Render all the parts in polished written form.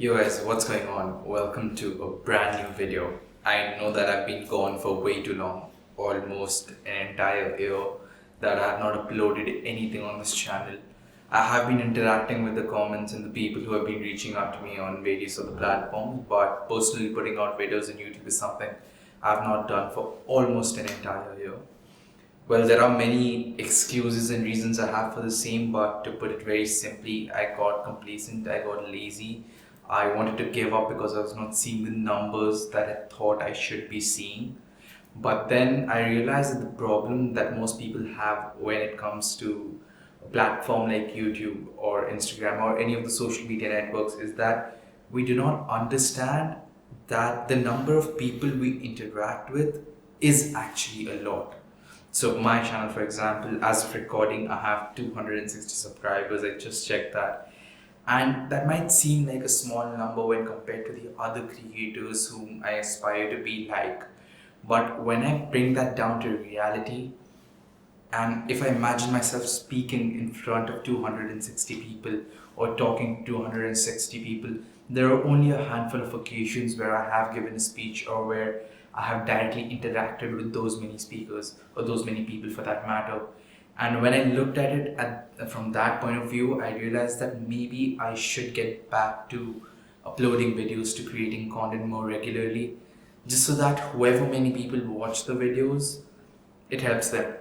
Yo guys, what's going on? Welcome to a brand new video. I know that I've been gone for way too long, almost an entire year, that I have not uploaded anything on this channel. I have been interacting with the comments and the people who have been reaching out to me on various other platforms, but personally putting out videos on YouTube is something I've not done for almost an entire year. Well, there are many excuses and reasons I have for the same, but to put it very simply, I got complacent, I got lazy. I wanted to give up because I was not seeing the numbers that I thought I should be seeing. But then I realized that the problem that most people have when it comes to a platform like YouTube or Instagram or any of the social media networks is that we do not understand that the number of people we interact with is actually a lot. So my channel, for example, as of recording, I have 260 subscribers. I just checked that. And that might seem like a small number when compared to the other creators whom I aspire to be like. But when I bring that down to reality, and if I imagine myself speaking in front of 260 people or talking to 260 people, there are only a handful of occasions where I have given a speech or where I have directly interacted with those many speakers or those many people for that matter. And when I looked at it from that point of view, I realized that maybe I should get back to uploading videos, to creating content more regularly, just so that whoever many people watch the videos, it helps them.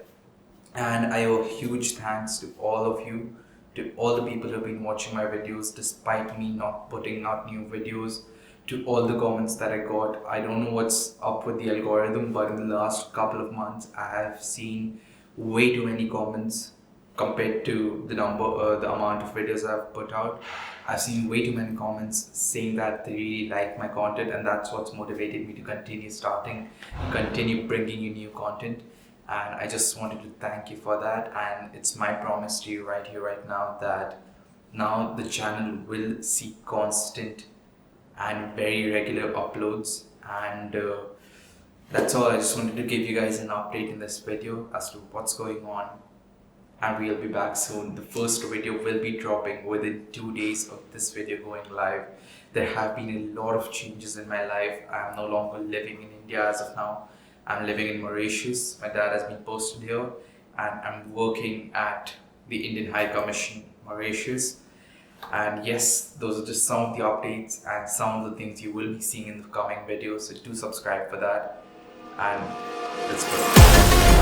And I owe huge thanks to all of you, to all the people who have been watching my videos despite me not putting out new videos, to all the comments that I got. I don't know what's up with the algorithm, but in the last couple of months, I have seen way too many comments compared to the amount of videos I've put out. I've seen way too many comments saying that they really like my content, and that's what's motivated me to continue bringing you new content. And I just wanted to thank you for that. And it's my promise to you right here, right now, that now the channel will see constant and very regular uploads. And that's all. I just wanted to give you guys an update in this video as to what's going on. And we'll be back soon. The first video will be dropping within 2 days of this video going live. There have been a lot of changes in my life. I am no longer living in India as of now. I'm living in Mauritius. My dad has been posted here, and I'm working at the Indian High Commission, Mauritius. And yes, those are just some of the updates and some of the things you will be seeing in the coming videos. So do subscribe for that. And let's go.